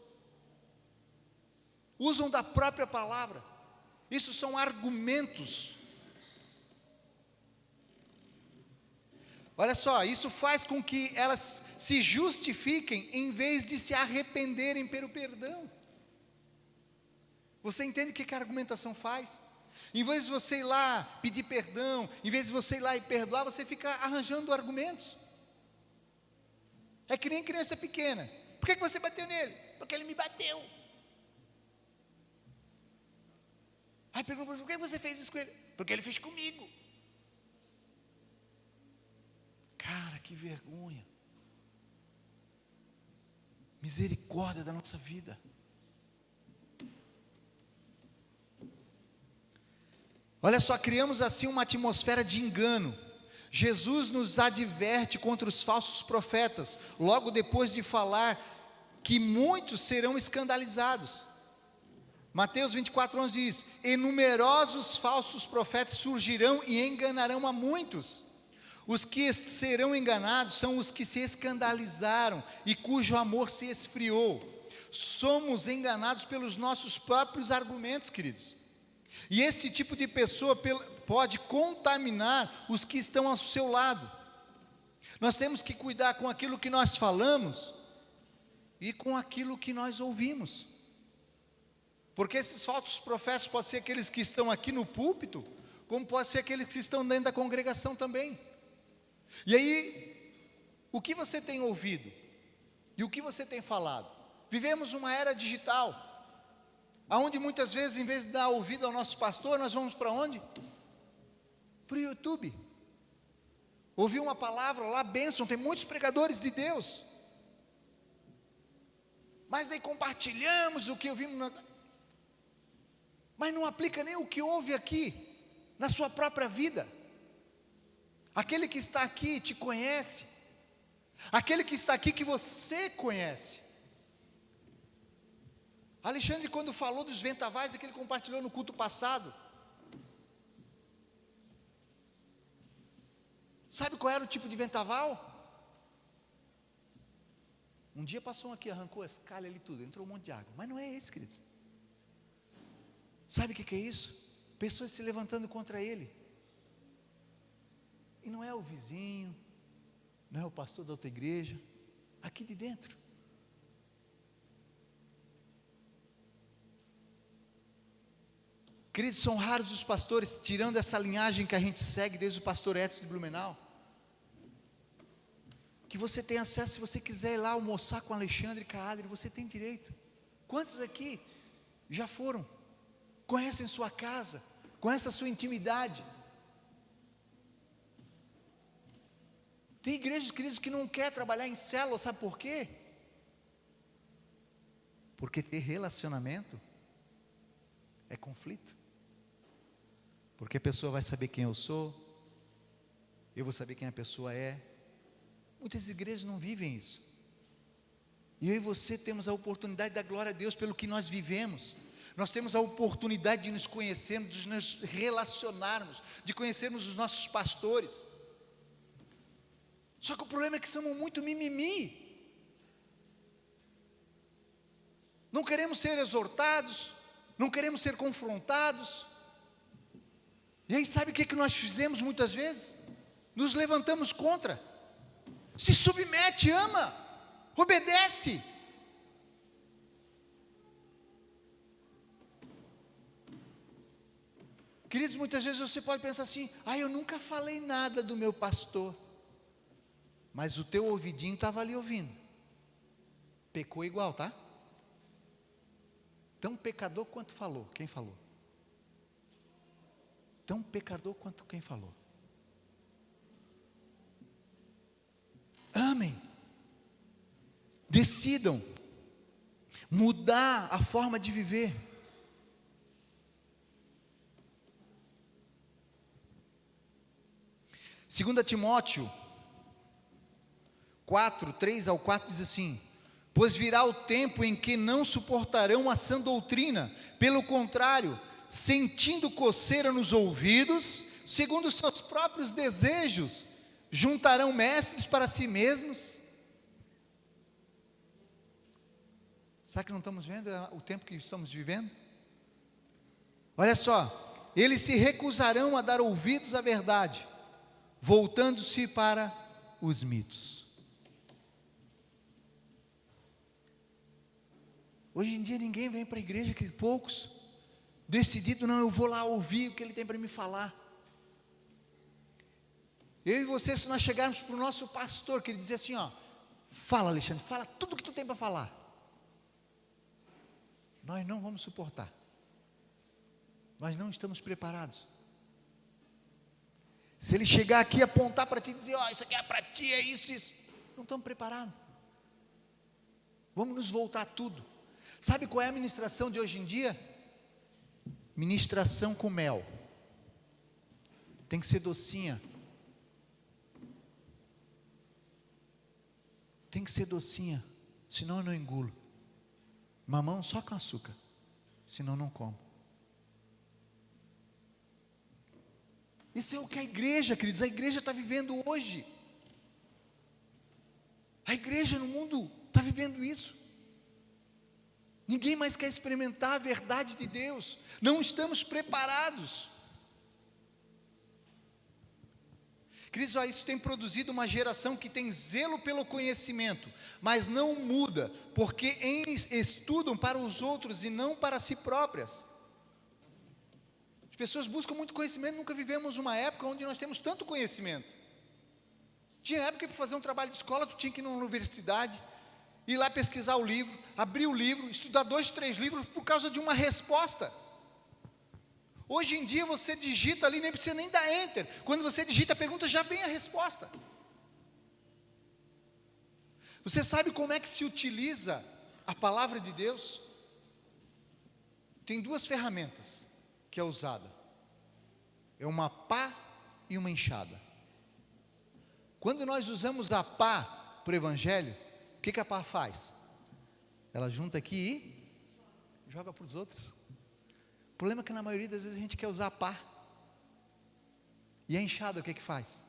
Usam da própria palavra. Isso são argumentos. Olha só, isso faz com que elas se justifiquem em vez de se arrependerem pelo perdão. Você entende o que a argumentação faz? Em vez de você ir lá pedir perdão, em vez de você ir lá e perdoar, você fica arranjando argumentos. É que nem criança pequena. Por que você bateu nele? Porque ele me bateu. Aí pergunta, por que você fez isso com ele? Porque ele fez comigo. Cara, que vergonha. Misericórdia da nossa vida. Olha só, criamos assim uma atmosfera de engano. Jesus nos adverte contra os falsos profetas, logo depois de falar que muitos serão escandalizados. Mateus 24:11 diz: e numerosos falsos profetas surgirão e enganarão a muitos. Os que serão enganados são os que se escandalizaram e cujo amor se esfriou. Somos enganados pelos nossos próprios argumentos, queridos. E esse tipo de pessoa pode contaminar os que estão ao seu lado. Nós temos que cuidar com aquilo que nós falamos e com aquilo que nós ouvimos. Porque esses falsos profetas podem ser aqueles que estão aqui no púlpito, como pode ser aqueles que estão dentro da congregação também. E aí, o que você tem ouvido? E o que você tem falado? Vivemos uma era digital, onde muitas vezes, em vez de dar ouvido ao nosso pastor, nós vamos para onde? Para o YouTube. Ouvir uma palavra lá, bênção, tem muitos pregadores de Deus. Mas daí compartilhamos o que ouvimos, mas não aplica nem o que ouve aqui, na sua própria vida. Aquele que está aqui te conhece, aquele que está aqui que você conhece. Alexandre, quando falou dos vendavais, que ele compartilhou no culto passado, sabe qual era o tipo de vendaval? Um dia passou um aqui, arrancou a escalha ali tudo, entrou um monte de água, mas não é esse, queridos. Sabe o que é isso? Pessoas se levantando contra ele. E não é o vizinho, não é o pastor da outra igreja, aqui de dentro. Queridos, são raros os pastores, tirando essa linhagem que a gente segue desde o pastor Edson de Blumenau, que você tem acesso, se você quiser ir lá almoçar com Alexandre e Cadre, você tem direito. Quantos aqui já foram? Conhecem sua casa, conhecem a sua intimidade. Tem igrejas, queridos, que não quer trabalhar em célula, sabe por quê? Porque ter relacionamento é conflito. Porque a pessoa vai saber quem eu sou, eu vou saber quem a pessoa é. Muitas igrejas não vivem isso. E eu e você temos a oportunidade da glória a Deus pelo que nós vivemos. Nós temos a oportunidade de nos conhecermos, de nos relacionarmos, de conhecermos os nossos pastores. Só que o problema é que somos muito mimimi. Não queremos ser exortados, não queremos ser confrontados. E aí sabe o que nós fizemos muitas vezes? Nos levantamos contra. Se submete, ama, obedece. Queridos, muitas vezes você pode pensar assim: eu nunca falei nada do meu pastor. Mas o teu ouvidinho estava ali ouvindo. Pecou igual, tá? Tão pecador quanto falou. Quem falou? Tão pecador quanto quem falou. Amem. Decidam mudar a forma de viver. Segunda Timóteo 4:3-4 diz assim: pois virá o tempo em que não suportarão a sã doutrina, pelo contrário, sentindo coceira nos ouvidos, segundo os seus próprios desejos, juntarão mestres para si mesmos. Será que não estamos vendo o tempo que estamos vivendo? Olha só, eles se recusarão a dar ouvidos à verdade, voltando-se para os mitos. Hoje em dia ninguém vem para a igreja, que poucos, decidido, não, eu vou lá ouvir o que ele tem para me falar. Eu e você, se nós chegarmos para o nosso pastor, que ele dizer assim, fala, Alexandre, fala tudo o que tu tem para falar, nós não vamos suportar. Nós não estamos preparados. Se ele chegar aqui e apontar para ti e dizer, isso aqui é para ti, é isso, não estamos preparados. Vamos nos voltar a tudo. Sabe qual é a ministração de hoje em dia? Ministração com mel. tem que ser docinha. Tem que ser docinha, senão eu não engulo. Mamão só com açúcar, senão eu não como. Isso é o que a igreja, queridos, a igreja está vivendo hoje. A igreja no mundo está vivendo isso. Ninguém mais quer experimentar a verdade de Deus. Não estamos preparados. Queridos, isso tem produzido uma geração que tem zelo pelo conhecimento, mas não muda, porque estudam para os outros e não para si próprias. As pessoas buscam muito conhecimento. Nunca vivemos uma época onde nós temos tanto conhecimento. Tinha época que para fazer um trabalho de escola, tu tinha que ir numa universidade, ir lá pesquisar o livro, abrir o livro, estudar 2, 3 livros por causa de uma resposta. Hoje em dia você digita ali, nem precisa nem dar enter. Quando você digita a pergunta, já vem a resposta. Você sabe como é que se utiliza a palavra de Deus? Tem 2 ferramentas que é usada. É uma pá e uma enxada. Quando nós usamos a pá para o evangelho, o que a pá faz? Ela junta aqui e joga para os outros. O problema é que na maioria das vezes a gente quer usar a pá. E a enxada o que faz?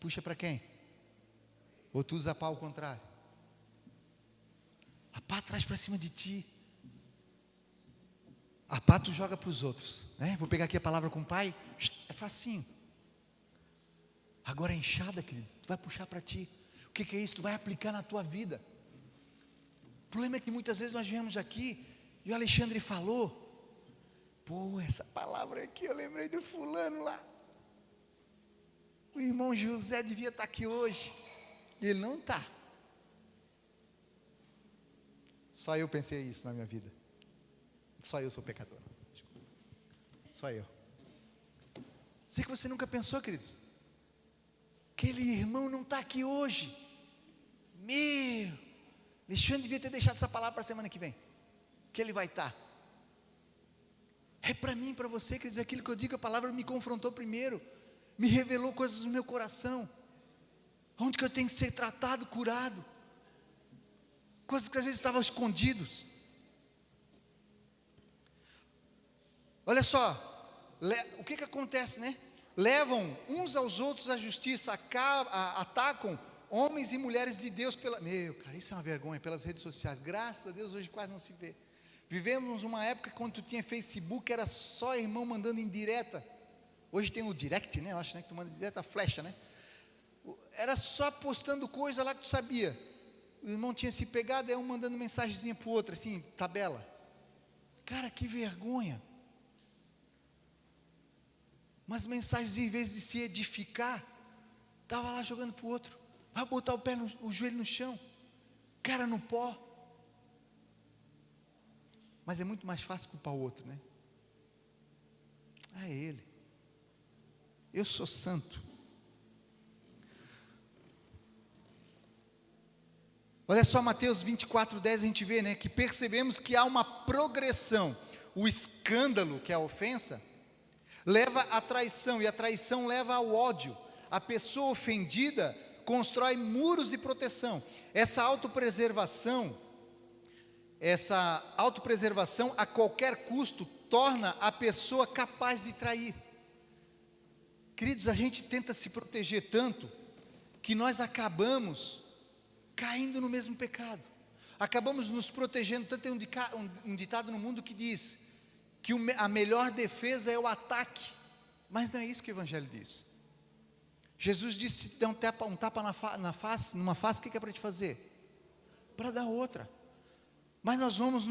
Puxa para quem? Ou tu usa a pá ao contrário? A pá traz para cima de ti. A pá tu joga para os outros, né? Vou pegar aqui a palavra com o pai, é facinho. Agora a enxada, querido, tu vai puxar para ti. O que é isso? Tu vai aplicar na tua vida. O problema é que muitas vezes nós viemos aqui e o Alexandre falou, pô, essa palavra aqui eu lembrei do fulano lá. O irmão José devia estar aqui hoje. E ele não está. Só eu pensei isso na minha vida. Só eu sou pecador. Só eu. Sei que você nunca pensou, queridos. Aquele irmão não está aqui hoje. Alexandre devia ter deixado essa palavra para a semana que vem. Que ele vai estar. É para mim, para você, quer dizer, aquilo que eu digo, a palavra me confrontou primeiro. Me revelou coisas no meu coração. Onde que eu tenho que ser tratado, curado. Coisas que às vezes estavam escondidos. Olha só, o que acontece, né? Levam uns aos outros à justiça, atacam homens e mulheres de Deus cara, isso é uma vergonha, pelas redes sociais. Graças a Deus hoje quase não se vê. Vivemos uma época quando tu tinha Facebook, era só irmão mandando em direta. Hoje tem o direct, né? Eu acho, né, que tu manda direta, flecha, né? Era só postando coisa lá que tu sabia. O irmão tinha se pegado, um mandando mensagenzinha para o outro, assim, tabela. Cara, que vergonha. Mas mensagens, em vez de se edificar, estava lá jogando para o outro. Vai botar o joelho no chão, cara no pó. Mas é muito mais fácil culpar o outro, né? É ele. Eu sou santo. Olha só, Mateus 24:10, a gente vê, né, que percebemos que há uma progressão. O escândalo, que é a ofensa, leva à traição, e a traição leva ao ódio. A pessoa ofendida constrói muros de proteção. Essa autopreservação a qualquer custo torna a pessoa capaz de trair. Queridos, a gente tenta se proteger tanto que nós acabamos caindo no mesmo pecado. Acabamos nos protegendo tanto. Tem um ditado no mundo que diz que a melhor defesa é o ataque, mas não é isso que o Evangelho diz. Jesus disse: se te der um tapa numa face, o que é para te fazer? Para dar outra. Mas nós vamos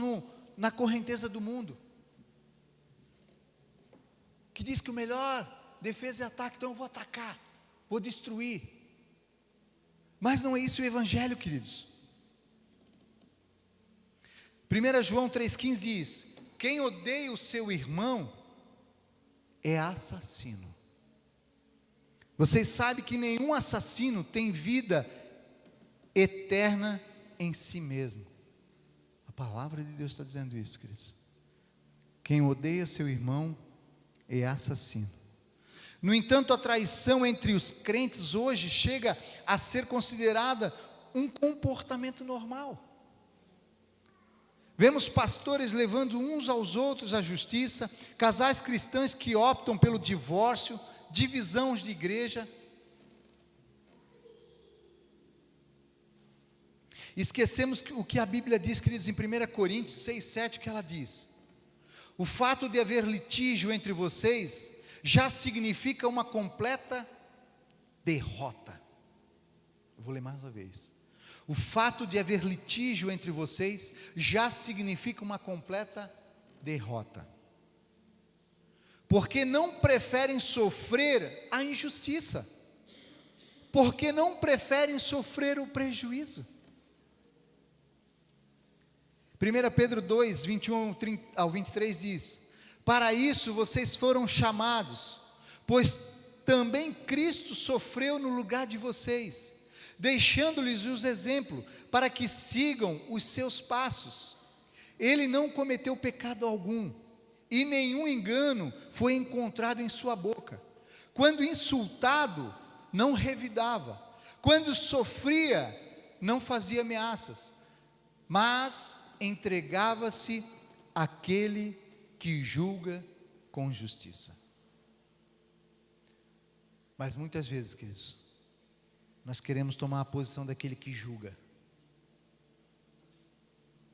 na correnteza do mundo, que diz que o melhor defesa é ataque, então eu vou atacar, vou destruir. Mas não é isso o Evangelho, queridos. 1 João 3,15 diz: quem odeia o seu irmão é assassino. Vocês sabem que nenhum assassino tem vida eterna em si mesmo. A palavra de Deus está dizendo isso, queridos. Quem odeia seu irmão é assassino. No entanto, a traição entre os crentes hoje chega a ser considerada um comportamento normal. Vemos pastores levando uns aos outros à justiça, casais cristãos que optam pelo divórcio, divisões de igreja. Esquecemos o que a Bíblia diz, queridos, em 1 Coríntios 6, 7, que ela diz: o fato de haver litígio entre vocês já significa uma completa derrota. Eu vou ler mais uma vez. O fato de haver litígio entre vocês já significa uma completa derrota. Porque não preferem sofrer a injustiça? Porque não preferem sofrer o prejuízo? 1 Pedro 2, 21 ao 23 diz: para isso vocês foram chamados, pois também Cristo sofreu no lugar de vocês, deixando-lhes os exemplos, para que sigam os seus passos. Ele não cometeu pecado algum, e nenhum engano foi encontrado em sua boca. Quando insultado, não revidava. Quando sofria, não fazia ameaças, mas entregava-se àquele que julga com justiça. Mas muitas vezes, queridos, nós queremos tomar a posição daquele que julga.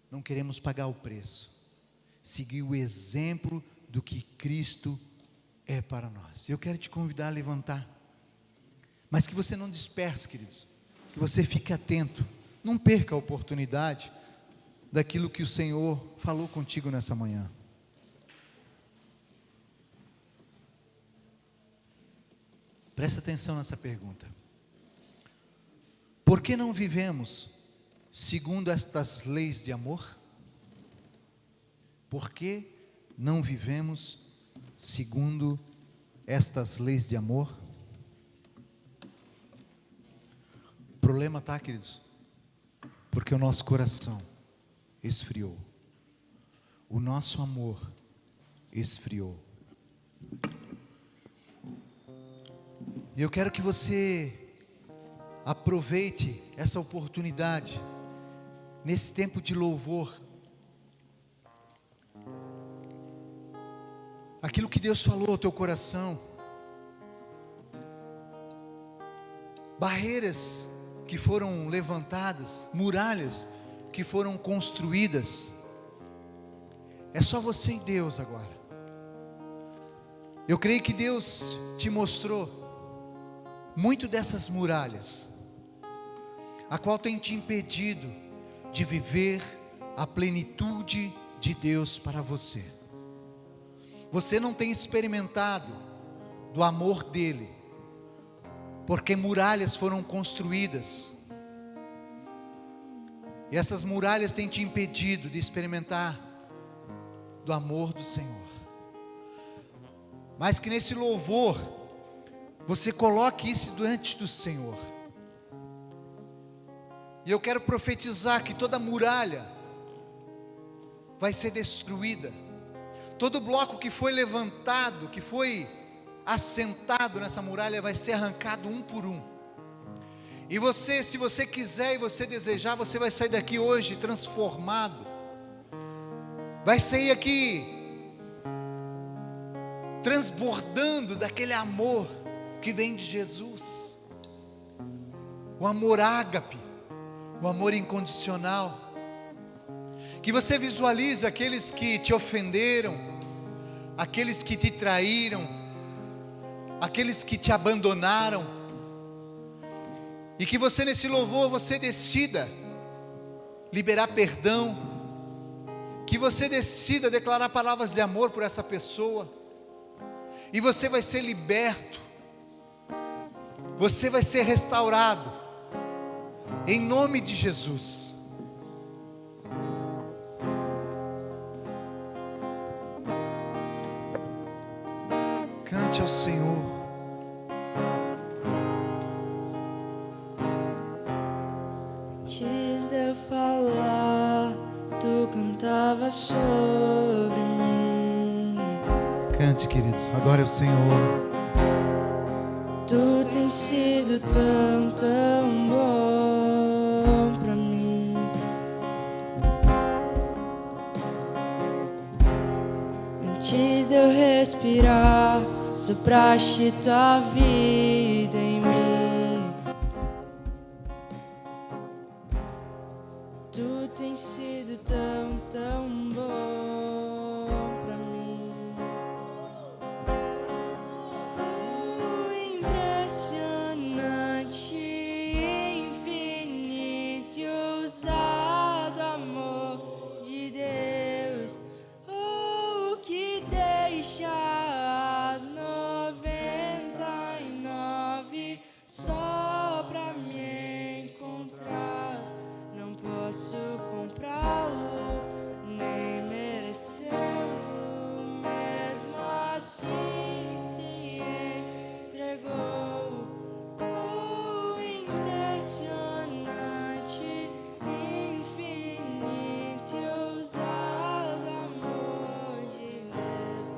Não queremos pagar o preço, seguir o exemplo do que Cristo é para nós. Eu quero te convidar a levantar, mas que você não disperse, queridos, que você fique atento, não perca a oportunidade daquilo que o Senhor falou contigo nessa manhã. Presta atenção nessa pergunta: por que não vivemos segundo estas leis de amor? Por que não vivemos segundo estas leis de amor? O problema está, queridos, porque o nosso coração esfriou, o nosso amor esfriou. E eu quero que você aproveite essa oportunidade, nesse tempo de louvor, aquilo que Deus falou ao teu coração, barreiras que foram levantadas, muralhas que foram construídas, é só você e Deus agora. Eu creio que Deus te mostrou muito dessas muralhas, a qual tem te impedido de viver a plenitude de Deus para você. Você não tem experimentado do amor dele, porque muralhas foram construídas, e essas muralhas têm te impedido de experimentar do amor do Senhor. Mas que nesse louvor você coloque isso diante do Senhor. E eu quero profetizar que toda muralha vai ser destruída. Todo bloco que foi levantado, que foi assentado nessa muralha, vai ser arrancado um por um. E você, se você quiser e você desejar, você vai sair daqui hoje transformado. Vai sair aqui transbordando daquele amor que vem de Jesus. O amor ágape, o amor incondicional. Que você visualize aqueles que te ofenderam, aqueles que te traíram, aqueles que te abandonaram. E que você nesse louvor, você decida liberar perdão, que você decida declarar palavras de amor por essa pessoa, e você vai ser liberto, você vai ser restaurado, em nome de Jesus. Cante ao Senhor. Antes de eu falar, tu cantava sobre mim. Cante, queridos, adore o Senhor. Tu tens sido tão, tão bom pra mim. Antes de eu respirar, sopraste tua vida em mim. Tu tens sido tão, tão bom pra mim. Impressionante, infinito e ousado amor de Deus. Oh, que deixa as 99 só pra me encontrar. Não posso comprá-lo, nem merecê-lo, mesmo assim se entregou. Oh, impressionante, infinito e ousado amor de Deus.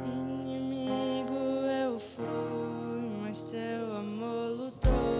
Inimigo eu fui, mas seu amor lutou.